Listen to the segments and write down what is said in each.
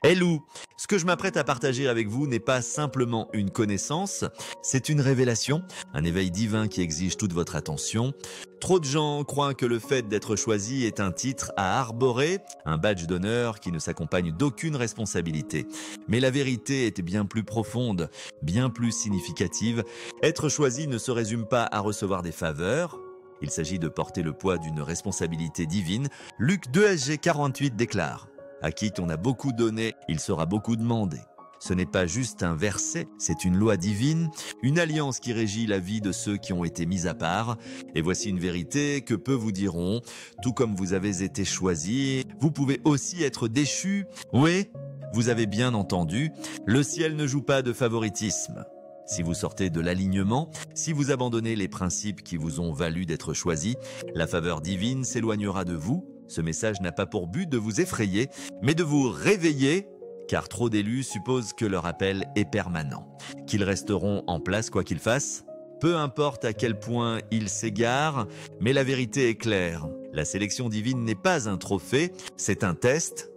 Hello, ce que je m'apprête à partager avec vous n'est pas simplement une connaissance, c'est une révélation, un éveil divin qui exige toute votre attention. Trop de gens croient que le fait d'être choisi est un titre à arborer, un badge d'honneur qui ne s'accompagne d'aucune responsabilité. Mais la vérité est bien plus profonde, bien plus significative. Être choisi ne se résume pas à recevoir des faveurs. Il s'agit de porter le poids d'une responsabilité divine. Luc 2 48 déclare: à qui t'on a beaucoup donné, il sera beaucoup demandé. Ce n'est pas juste un verset, c'est une loi divine, une alliance qui régit la vie de ceux qui ont été mis à part. Et voici une vérité que peu vous diront: tout comme vous avez été choisis, vous pouvez aussi être déchus. Oui, vous avez bien entendu, le ciel ne joue pas de favoritisme. Si vous sortez de l'alignement, si vous abandonnez les principes qui vous ont valu d'être choisis, la faveur divine s'éloignera de vous. Ce message n'a pas pour but de vous effrayer, mais de vous réveiller, car trop d'élus supposent que leur appel est permanent, qu'ils resteront en place quoi qu'ils fassent. Peu importe à quel point ils s'égarent, mais la vérité est claire. La sélection divine n'est pas un trophée, c'est un test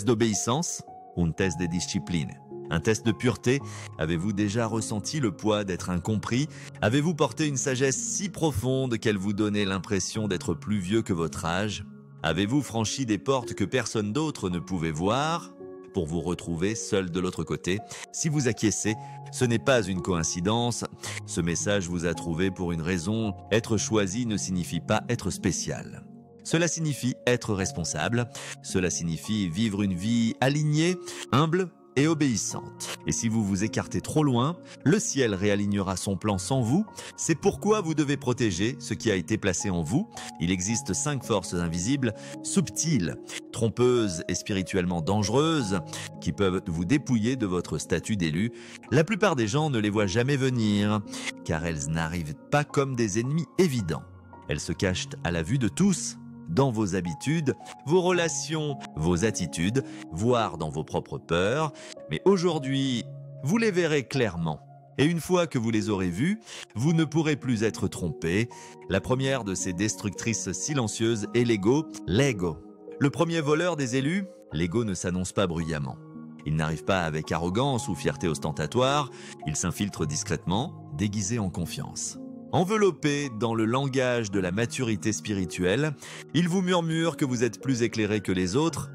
d'obéissance, un test de discipline. Un test de pureté. Avez-vous déjà ressenti le poids d'être incompris? Avez-vous porté une sagesse si profonde qu'elle vous donnait l'impression d'être plus vieux que votre âge? Avez-vous franchi des portes que personne d'autre ne pouvait voir pour vous retrouver seul de l'autre côté? Si vous acquiescez, ce n'est pas une coïncidence. Ce message vous a trouvé pour une raison. Être choisi ne signifie pas être spécial. Cela signifie être responsable. Cela signifie vivre une vie alignée, humble et obéissante. Et si vous vous écartez trop loin, le ciel réalignera son plan sans vous. C'est pourquoi vous devez protéger ce qui a été placé en vous. Il existe 5 forces invisibles, subtiles, trompeuses et spirituellement dangereuses, qui peuvent vous dépouiller de votre statut d'élu. La plupart des gens ne les voient jamais venir, car elles n'arrivent pas comme des ennemis évidents. Elles se cachent à la vue de tous, dans vos habitudes, vos relations, vos attitudes, voire dans vos propres peurs. Mais aujourd'hui, vous les verrez clairement. Et une fois que vous les aurez vues, vous ne pourrez plus être trompé. La première de ces destructrices silencieuses est l'ego. Le premier voleur des élus, l'ego ne s'annonce pas bruyamment. Il n'arrive pas avec arrogance ou fierté ostentatoire, il s'infiltre discrètement, déguisé en confiance. Enveloppé dans le langage de la maturité spirituelle, il vous murmure que vous êtes plus éclairé que les autres,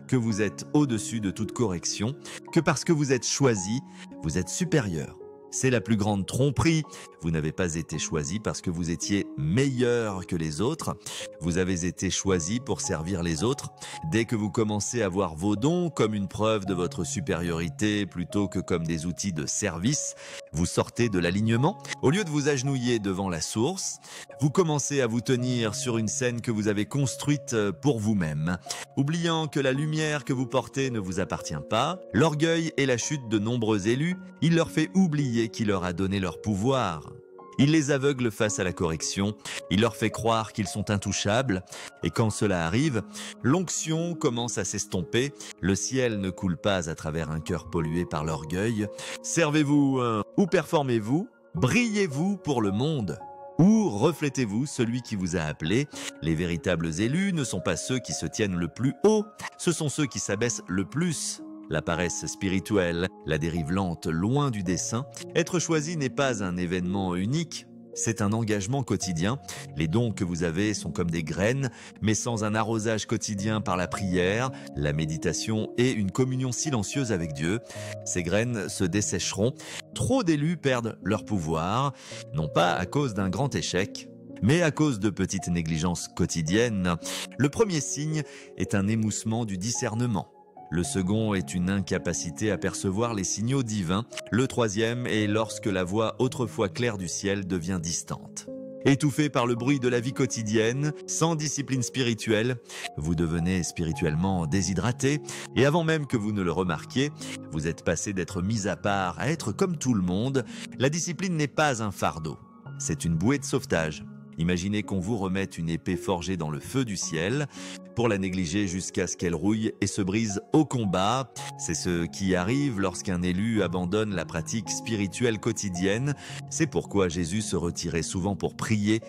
que vous êtes au-dessus de toute correction, que parce que vous êtes choisi, vous êtes supérieur. C'est la plus grande tromperie. Vous n'avez pas été choisi parce que vous étiez meilleur que les autres. Vous avez été choisi pour servir les autres. Dès que vous commencez à voir vos dons comme une preuve de votre supériorité plutôt que comme des outils de service, vous sortez de l'alignement. Au lieu de vous agenouiller devant la source, vous commencez à vous tenir sur une scène que vous avez construite pour vous-même, oubliant que la lumière que vous portez ne vous appartient pas. L'orgueil et la chute de nombreux élus, il leur fait oublier qui leur a donné leur pouvoir. Il les aveugle face à la correction, il leur fait croire qu'ils sont intouchables, et quand cela arrive, l'onction commence à s'estomper, le ciel ne coule pas à travers un cœur pollué par l'orgueil. Servez-vous ou performez-vous, brillez-vous pour le monde, ou reflétez-vous celui qui vous a appelé. Les véritables élus ne sont pas ceux qui se tiennent le plus haut, ce sont ceux qui s'abaissent le plus. La paresse spirituelle, la dérive lente loin du dessein. Être choisi n'est pas un événement unique, c'est un engagement quotidien. Les dons que vous avez sont comme des graines, mais sans un arrosage quotidien par la prière, la méditation et une communion silencieuse avec Dieu, ces graines se dessécheront. Trop d'élus perdent leur pouvoir, non pas à cause d'un grand échec, mais à cause de petites négligences quotidiennes. Le premier signe est un émoussement du discernement. Le second est une incapacité à percevoir les signaux divins. Le troisième est lorsque la voix autrefois claire du ciel devient distante. Étouffé par le bruit de la vie quotidienne, sans discipline spirituelle, vous devenez spirituellement déshydraté et avant même que vous ne le remarquiez, vous êtes passé d'être mis à part à être comme tout le monde. La discipline n'est pas un fardeau, c'est une bouée de sauvetage. Imaginez qu'on vous remette une épée forgée dans le feu du ciel pour la négliger jusqu'à ce qu'elle rouille et se brise au combat. C'est ce qui arrive lorsqu'un élu abandonne la pratique spirituelle quotidienne. C'est pourquoi Jésus se retirait souvent pour prier.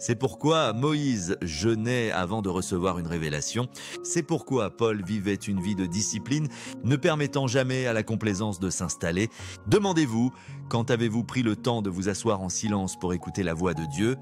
C'est pourquoi Moïse jeûnait avant de recevoir une révélation. C'est pourquoi Paul vivait une vie de discipline, ne permettant jamais à la complaisance de s'installer. Demandez-vous, quand avez-vous pris le temps de vous asseoir en silence pour écouter la voix de Dieu?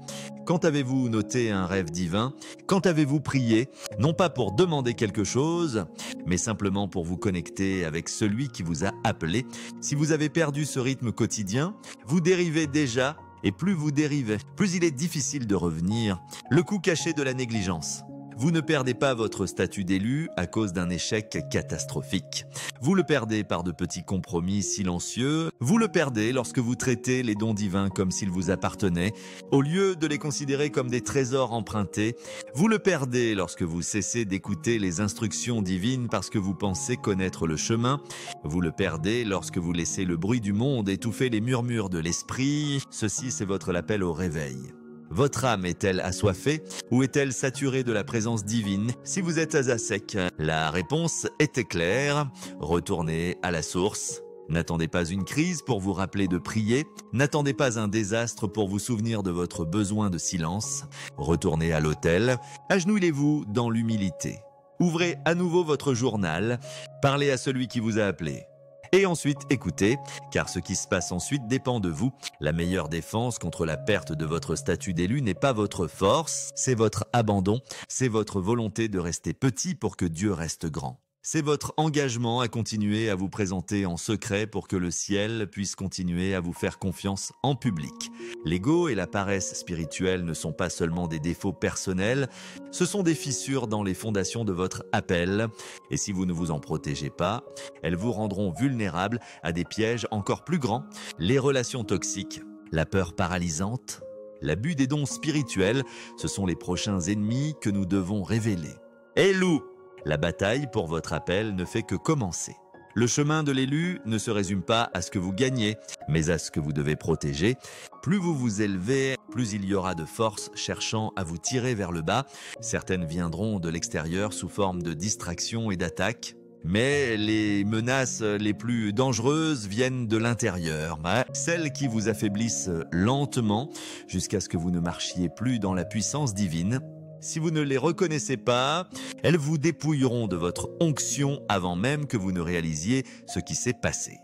Quand avez-vous noté un rêve divin? Quand avez-vous prié? Non pas pour demander quelque chose, mais simplement pour vous connecter avec celui qui vous a appelé. Si vous avez perdu ce rythme quotidien, vous dérivez déjà. Et plus vous dérivez, plus il est difficile de revenir. Le coup caché de la négligence. Vous ne perdez pas votre statut d'élu à cause d'un échec catastrophique. Vous le perdez par de petits compromis silencieux. Vous le perdez lorsque vous traitez les dons divins comme s'ils vous appartenaient, au lieu de les considérer comme des trésors empruntés. Vous le perdez lorsque vous cessez d'écouter les instructions divines parce que vous pensez connaître le chemin. Vous le perdez lorsque vous laissez le bruit du monde étouffer les murmures de l'esprit. Ceci, c'est votre appel au réveil. Votre âme est-elle assoiffée ou est-elle saturée de la présence divine? Si vous êtes à sec, la réponse était claire. Retournez à la source. N'attendez pas une crise pour vous rappeler de prier. N'attendez pas un désastre pour vous souvenir de votre besoin de silence. Retournez à l'autel. Agenouillez-vous dans l'humilité. Ouvrez à nouveau votre journal. Parlez à celui qui vous a appelé. Et ensuite, écoutez, car ce qui se passe ensuite dépend de vous. La meilleure défense contre la perte de votre statut d'élu n'est pas votre force, c'est votre abandon, c'est votre volonté de rester petit pour que Dieu reste grand. C'est votre engagement à continuer à vous présenter en secret pour que le ciel puisse continuer à vous faire confiance en public. L'ego et la paresse spirituelle ne sont pas seulement des défauts personnels, ce sont des fissures dans les fondations de votre appel. Et si vous ne vous en protégez pas, elles vous rendront vulnérables à des pièges encore plus grands, les relations toxiques, la peur paralysante, l'abus des dons spirituels, ce sont les prochains ennemis que nous devons révéler. Et loup! La bataille pour votre appel ne fait que commencer. Le chemin de l'élu ne se résume pas à ce que vous gagnez, mais à ce que vous devez protéger. Plus vous vous élevez, plus il y aura de forces cherchant à vous tirer vers le bas. Certaines viendront de l'extérieur sous forme de distraction et d'attaque. Mais les menaces les plus dangereuses viennent de l'intérieur, celles qui vous affaiblissent lentement jusqu'à ce que vous ne marchiez plus dans la puissance divine. Si vous ne les reconnaissez pas, elles vous dépouilleront de votre onction avant même que vous ne réalisiez ce qui s'est passé.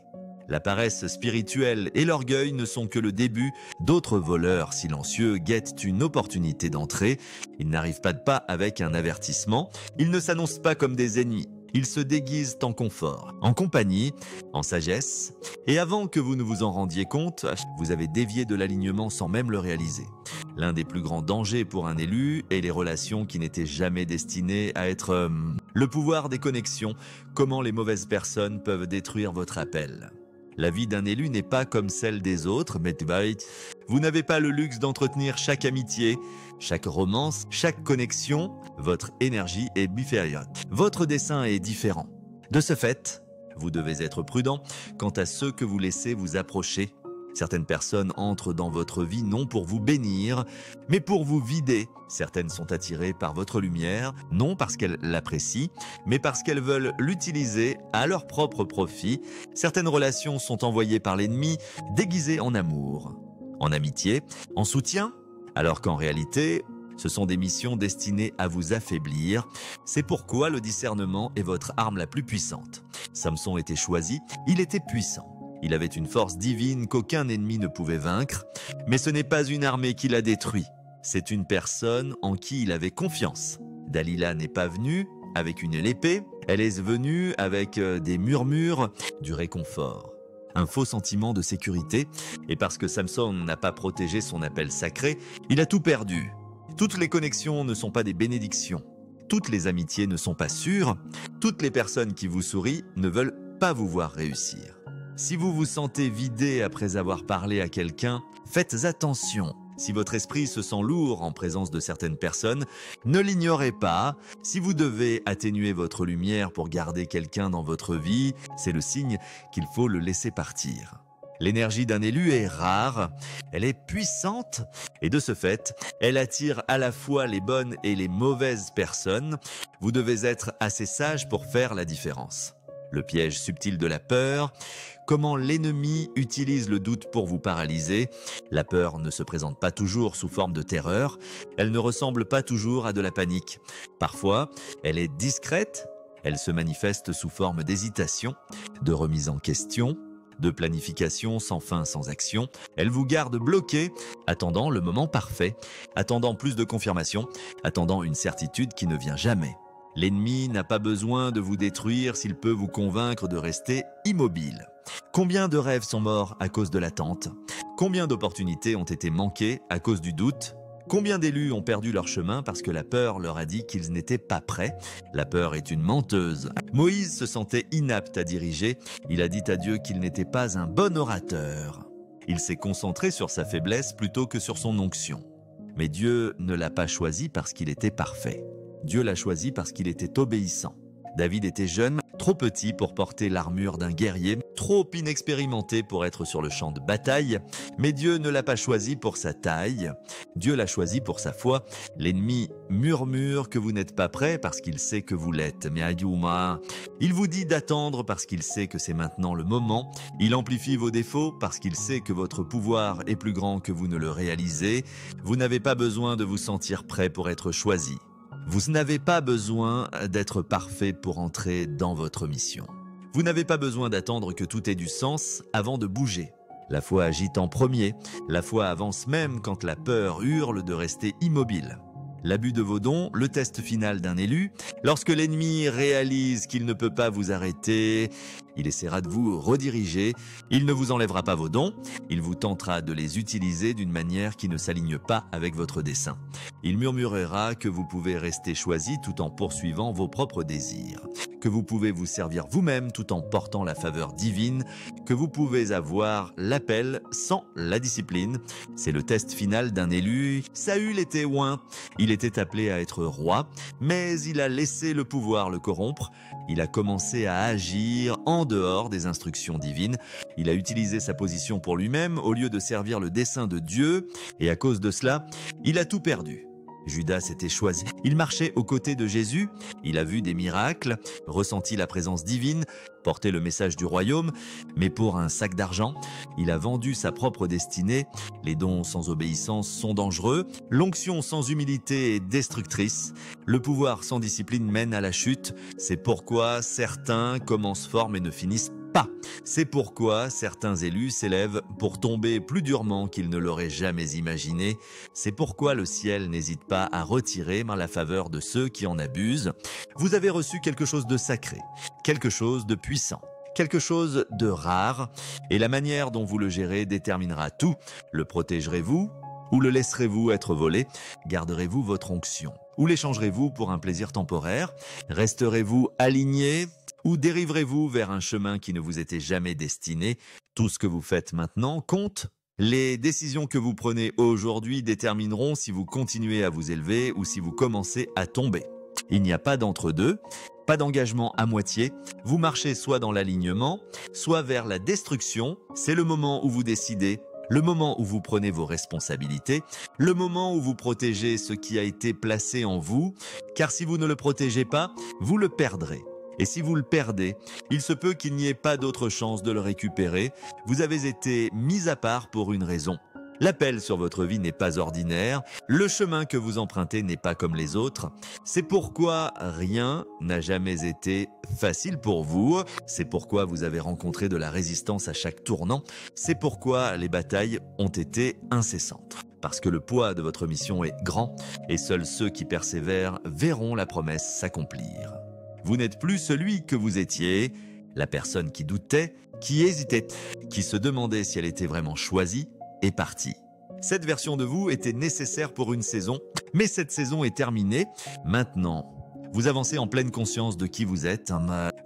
La paresse spirituelle et l'orgueil ne sont que le début. D'autres voleurs silencieux guettent une opportunité d'entrer. Ils n'arrivent pas de pas avec un avertissement. Ils ne s'annoncent pas comme des ennemis. Ils se déguisent en confort, en compagnie, en sagesse. Et avant que vous ne vous en rendiez compte, vous avez dévié de l'alignement sans même le réaliser. L'un des plus grands dangers pour un élu est les relations qui n'étaient jamais destinées à être le pouvoir des connexions. Comment les mauvaises personnes peuvent détruire votre appel. La vie d'un élu n'est pas comme celle des autres, mais vous n'avez pas le luxe d'entretenir chaque amitié, chaque romance, chaque connexion. Votre énergie est différente. Votre dessein est différent. De ce fait, vous devez être prudent quant à ceux que vous laissez vous approcher. Certaines personnes entrent dans votre vie non pour vous bénir, mais pour vous vider. Certaines sont attirées par votre lumière, non parce qu'elles l'apprécient, mais parce qu'elles veulent l'utiliser à leur propre profit. Certaines relations sont envoyées par l'ennemi, déguisées en amour, en amitié, en soutien, alors qu'en réalité, ce sont des missions destinées à vous affaiblir. C'est pourquoi le discernement est votre arme la plus puissante. Samson était choisi, il était puissant. Il avait une force divine qu'aucun ennemi ne pouvait vaincre, mais ce n'est pas une armée qui l'a détruit. C'est une personne en qui il avait confiance. Dalila n'est pas venue avec une épée, elle est venue avec des murmures, du réconfort, un faux sentiment de sécurité, et parce que Samson n'a pas protégé son appel sacré, il a tout perdu. Toutes les connexions ne sont pas des bénédictions. Toutes les amitiés ne sont pas sûres. Toutes les personnes qui vous sourient ne veulent pas vous voir réussir. Si vous vous sentez vidé après avoir parlé à quelqu'un, faites attention. Si votre esprit se sent lourd en présence de certaines personnes, ne l'ignorez pas. Si vous devez atténuer votre lumière pour garder quelqu'un dans votre vie, c'est le signe qu'il faut le laisser partir. L'énergie d'un élu est rare, elle est puissante et de ce fait, elle attire à la fois les bonnes et les mauvaises personnes. Vous devez être assez sage pour faire la différence. Le piège subtil de la peur, comment l'ennemi utilise le doute pour vous paralyser. La peur ne se présente pas toujours sous forme de terreur, elle ne ressemble pas toujours à de la panique. Parfois, elle est discrète, elle se manifeste sous forme d'hésitation, de remise en question, de planification sans fin, sans action. Elle vous garde bloqué, attendant le moment parfait, attendant plus de confirmation, attendant une certitude qui ne vient jamais. L'ennemi n'a pas besoin de vous détruire s'il peut vous convaincre de rester immobile. Combien de rêves sont morts à cause de l'attente? Combien d'opportunités ont été manquées à cause du doute? Combien d'élus ont perdu leur chemin parce que la peur leur a dit qu'ils n'étaient pas prêts? La peur est une menteuse. Moïse se sentait inapte à diriger. Il a dit à Dieu qu'il n'était pas un bon orateur. Il s'est concentré sur sa faiblesse plutôt que sur son onction. Mais Dieu ne l'a pas choisi parce qu'il était parfait. Dieu l'a choisi parce qu'il était obéissant. David était jeune, trop petit pour porter l'armure d'un guerrier, trop inexpérimenté pour être sur le champ de bataille, mais Dieu ne l'a pas choisi pour sa taille, Dieu l'a choisi pour sa foi. L'ennemi murmure que vous n'êtes pas prêt parce qu'il sait que vous l'êtes, mais Ayuma, il vous dit d'attendre parce qu'il sait que c'est maintenant le moment, il amplifie vos défauts parce qu'il sait que votre pouvoir est plus grand que vous ne le réalisez, vous n'avez pas besoin de vous sentir prêt pour être choisi. Vous n'avez pas besoin d'être parfait pour entrer dans votre mission. Vous n'avez pas besoin d'attendre que tout ait du sens avant de bouger. La foi agit en premier, la foi avance même quand la peur hurle de rester immobile. L'abus de vos dons, le test final d'un élu, lorsque l'ennemi réalise qu'il ne peut pas vous arrêter, il essaiera de vous rediriger, il ne vous enlèvera pas vos dons, il vous tentera de les utiliser d'une manière qui ne s'aligne pas avec votre dessein. Il murmurera que vous pouvez rester choisi tout en poursuivant vos propres désirs, que vous pouvez vous servir vous-même tout en portant la faveur divine, que vous pouvez avoir l'appel sans la discipline. C'est le test final d'un élu. Saül était oint, il était appelé à être roi, mais il a laissé le pouvoir le corrompre. Il a commencé à agir en dehors des instructions divines. Il a utilisé sa position pour lui-même au lieu de servir le dessein de Dieu, et à cause de cela, il a tout perdu. Judas était choisi. Il marchait aux côtés de Jésus, il a vu des miracles, ressenti la présence divine, porté le message du royaume, mais pour un sac d'argent, il a vendu sa propre destinée. Les dons sans obéissance sont dangereux, l'onction sans humilité est destructrice, le pouvoir sans discipline mène à la chute. C'est pourquoi certains commencent fort mais ne finissent pas. C'est pourquoi certains élus s'élèvent pour tomber plus durement qu'ils ne l'auraient jamais imaginé. C'est pourquoi le ciel n'hésite pas à retirer la faveur de ceux qui en abusent. Vous avez reçu quelque chose de sacré, quelque chose de puissant, quelque chose de rare, et la manière dont vous le gérez déterminera tout. Le protégerez-vous ou le laisserez-vous être volé? Garderez-vous votre onction ou l'échangerez-vous pour un plaisir temporaire? Resterez-vous aligné ou dériverez-vous vers un chemin qui ne vous était jamais destiné? Tout ce que vous faites maintenant compte. Les décisions que vous prenez aujourd'hui détermineront si vous continuez à vous élever ou si vous commencez à tomber. Il n'y a pas d'entre-deux, pas d'engagement à moitié. Vous marchez soit dans l'alignement, soit vers la destruction. C'est le moment où vous décidez, le moment où vous prenez vos responsabilités, le moment où vous protégez ce qui a été placé en vous, car si vous ne le protégez pas, vous le perdrez. Et si vous le perdez, il se peut qu'il n'y ait pas d'autre chance de le récupérer. Vous avez été mis à part pour une raison. L'appel sur votre vie n'est pas ordinaire, le chemin que vous empruntez n'est pas comme les autres. C'est pourquoi rien n'a jamais été facile pour vous. C'est pourquoi vous avez rencontré de la résistance à chaque tournant. C'est pourquoi les batailles ont été incessantes. Parce que le poids de votre mission est grand et seuls ceux qui persévèrent verront la promesse s'accomplir. Vous n'êtes plus celui que vous étiez, la personne qui doutait, qui hésitait, qui se demandait si elle était vraiment choisie, est partie. Cette version de vous était nécessaire pour une saison, mais cette saison est terminée. Maintenant, vous avancez en pleine conscience de qui vous êtes.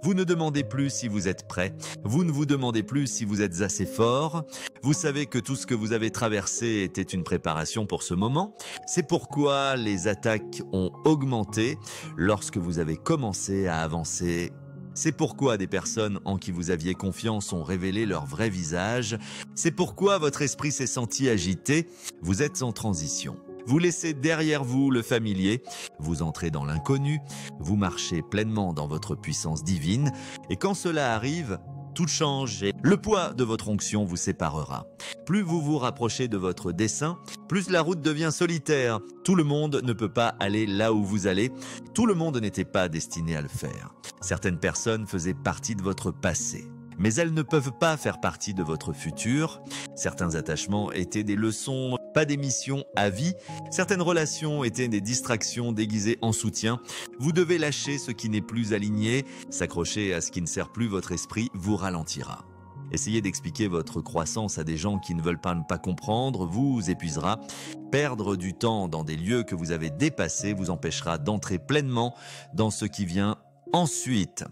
Vous ne demandez plus si vous êtes prêt. Vous ne vous demandez plus si vous êtes assez fort. Vous savez que tout ce que vous avez traversé était une préparation pour ce moment. C'est pourquoi les attaques ont augmenté lorsque vous avez commencé à avancer. C'est pourquoi des personnes en qui vous aviez confiance ont révélé leur vrai visage. C'est pourquoi votre esprit s'est senti agité. Vous êtes en transition. Vous laissez derrière vous le familier, vous entrez dans l'inconnu, vous marchez pleinement dans votre puissance divine, et quand cela arrive, tout change et le poids de votre onction vous séparera. Plus vous vous rapprochez de votre dessein, plus la route devient solitaire. Tout le monde ne peut pas aller là où vous allez. Tout le monde n'était pas destiné à le faire. Certaines personnes faisaient partie de votre passé, mais elles ne peuvent pas faire partie de votre futur. Certains attachements étaient des leçons, pas des missions à vie. Certaines relations étaient des distractions déguisées en soutien. Vous devez lâcher ce qui n'est plus aligné. S'accrocher à ce qui ne sert plus votre esprit vous ralentira. Essayez d'expliquer votre croissance à des gens qui ne veulent pas comprendre, vous épuisera. Perdre du temps dans des lieux que vous avez dépassés vous empêchera d'entrer pleinement dans ce qui vient ensuite.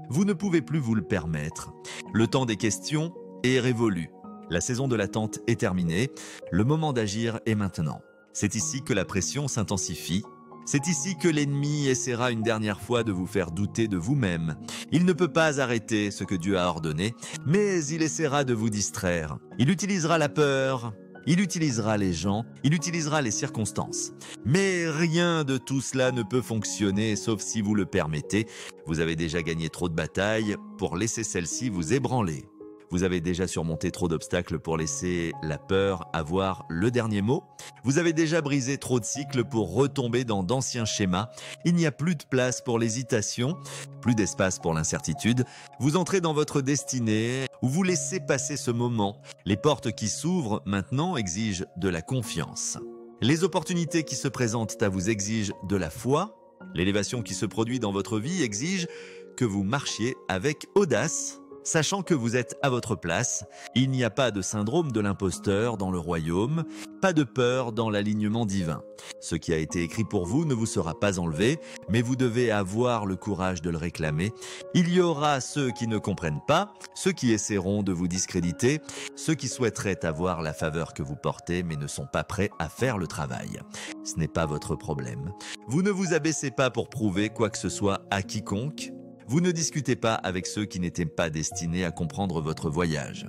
Vous ne pouvez plus vous le permettre. Le temps des questions est révolu. La saison de l'attente est terminée. Le moment d'agir est maintenant. C'est ici que la pression s'intensifie. C'est ici que l'ennemi essaiera une dernière fois de vous faire douter de vous-même. Il ne peut pas arrêter ce que Dieu a ordonné, mais il essaiera de vous distraire. Il utilisera la peur, il utilisera les gens, il utilisera les circonstances. Mais rien de tout cela ne peut fonctionner sauf si vous le permettez. Vous avez déjà gagné trop de batailles pour laisser celle-ci vous ébranler. Vous avez déjà surmonté trop d'obstacles pour laisser la peur avoir le dernier mot. Vous avez déjà brisé trop de cycles pour retomber dans d'anciens schémas. Il n'y a plus de place pour l'hésitation, plus d'espace pour l'incertitude. Vous entrez dans votre destinée où vous laissez passer ce moment. Les portes qui s'ouvrent maintenant exigent de la confiance. Les opportunités qui se présentent à vous exigent de la foi. L'élévation qui se produit dans votre vie exige que vous marchiez avec audace. Sachant que vous êtes à votre place, il n'y a pas de syndrome de l'imposteur dans le royaume, pas de peur dans l'alignement divin. Ce qui a été écrit pour vous ne vous sera pas enlevé, mais vous devez avoir le courage de le réclamer. Il y aura ceux qui ne comprennent pas, ceux qui essaieront de vous discréditer, ceux qui souhaiteraient avoir la faveur que vous portez mais ne sont pas prêts à faire le travail. Ce n'est pas votre problème. Vous ne vous abaissez pas pour prouver quoi que ce soit à quiconque. Vous ne discutez pas avec ceux qui n'étaient pas destinés à comprendre votre voyage.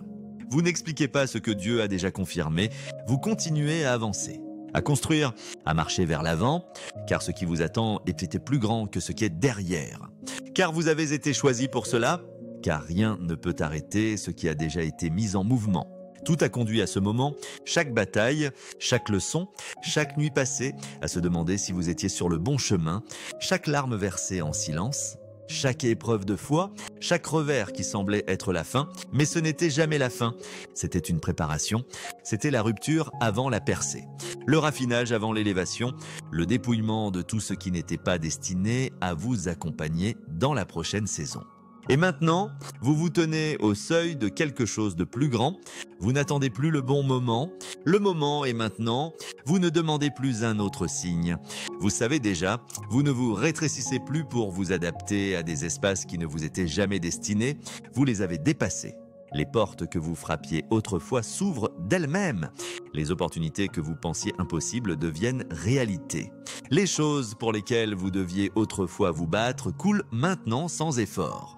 Vous n'expliquez pas ce que Dieu a déjà confirmé, vous continuez à avancer, à construire, à marcher vers l'avant, car ce qui vous attend est plus grand que ce qui est derrière. Car vous avez été choisi pour cela, car rien ne peut arrêter ce qui a déjà été mis en mouvement. Tout a conduit à ce moment, chaque bataille, chaque leçon, chaque nuit passée, à se demander si vous étiez sur le bon chemin, chaque larme versée en silence, chaque épreuve de foi, chaque revers qui semblait être la fin, mais ce n'était jamais la fin. C'était une préparation, c'était la rupture avant la percée, le raffinage avant l'élévation, le dépouillement de tout ce qui n'était pas destiné à vous accompagner dans la prochaine saison. Et maintenant, vous vous tenez au seuil de quelque chose de plus grand. Vous n'attendez plus le bon moment. Le moment est maintenant. Vous ne demandez plus un autre signe. Vous savez déjà, vous ne vous rétrécissez plus pour vous adapter à des espaces qui ne vous étaient jamais destinés. Vous les avez dépassés. Les portes que vous frappiez autrefois s'ouvrent d'elles-mêmes. Les opportunités que vous pensiez impossibles deviennent réalité. Les choses pour lesquelles vous deviez autrefois vous battre coulent maintenant sans effort.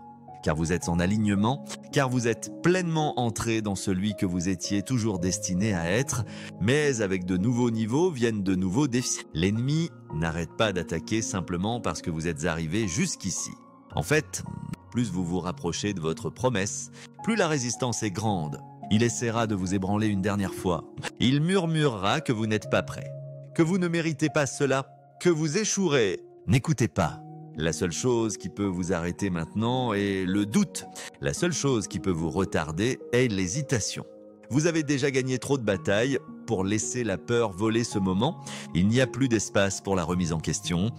Car vous êtes en alignement, car vous êtes pleinement entré dans celui que vous étiez toujours destiné à être, mais avec de nouveaux niveaux viennent de nouveaux défis. L'ennemi n'arrête pas d'attaquer simplement parce que vous êtes arrivé jusqu'ici. En fait, plus vous vous rapprochez de votre promesse, plus la résistance est grande. Il essaiera de vous ébranler une dernière fois. Il murmurera que vous n'êtes pas prêt, que vous ne méritez pas cela, que vous échouerez. N'écoutez pas. La seule chose qui peut vous arrêter maintenant est le doute. La seule chose qui peut vous retarder est l'hésitation. Vous avez déjà gagné trop de batailles pour laisser la peur voler ce moment. Il n'y a plus d'espace pour la remise en question,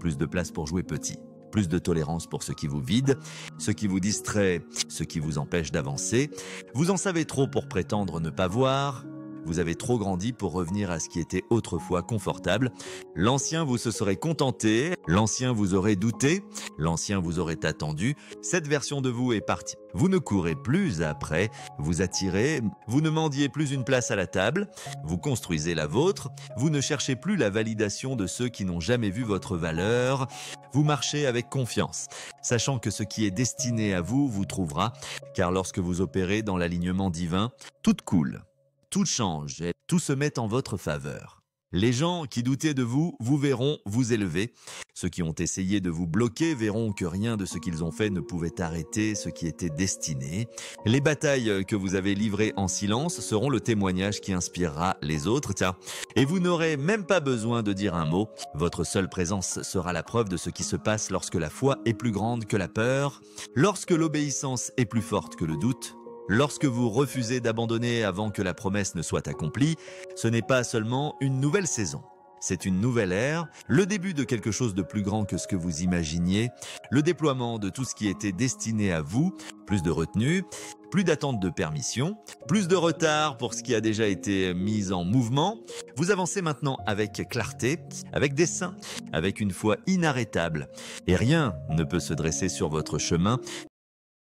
plus de place pour jouer petit, plus de tolérance pour ce qui vous vide, ce qui vous distrait, ce qui vous empêche d'avancer. Vous en savez trop pour prétendre ne pas voir. Vous avez trop grandi pour revenir à ce qui était autrefois confortable. L'ancien vous se serait contenté, l'ancien vous aurait douté, l'ancien vous aurait attendu. Cette version de vous est partie. Vous ne courez plus après, vous attirez, vous ne mendiez plus une place à la table, vous construisez la vôtre, vous ne cherchez plus la validation de ceux qui n'ont jamais vu votre valeur, vous marchez avec confiance, sachant que ce qui est destiné à vous vous trouvera, car lorsque vous opérez dans l'alignement divin, tout coule. Tout change et tout se met en votre faveur. Les gens qui doutaient de vous, vous verront vous élever. Ceux qui ont essayé de vous bloquer verront que rien de ce qu'ils ont fait ne pouvait arrêter ce qui était destiné. Les batailles que vous avez livrées en silence seront le témoignage qui inspirera les autres. Tiens, et vous n'aurez même pas besoin de dire un mot. Votre seule présence sera la preuve de ce qui se passe lorsque la foi est plus grande que la peur, lorsque l'obéissance est plus forte que le doute. Lorsque vous refusez d'abandonner avant que la promesse ne soit accomplie, ce n'est pas seulement une nouvelle saison. C'est une nouvelle ère, le début de quelque chose de plus grand que ce que vous imaginiez, le déploiement de tout ce qui était destiné à vous, plus de retenue, plus d'attente de permission, plus de retard pour ce qui a déjà été mis en mouvement. Vous avancez maintenant avec clarté, avec dessein, avec une foi inarrêtable. Et rien ne peut se dresser sur votre chemin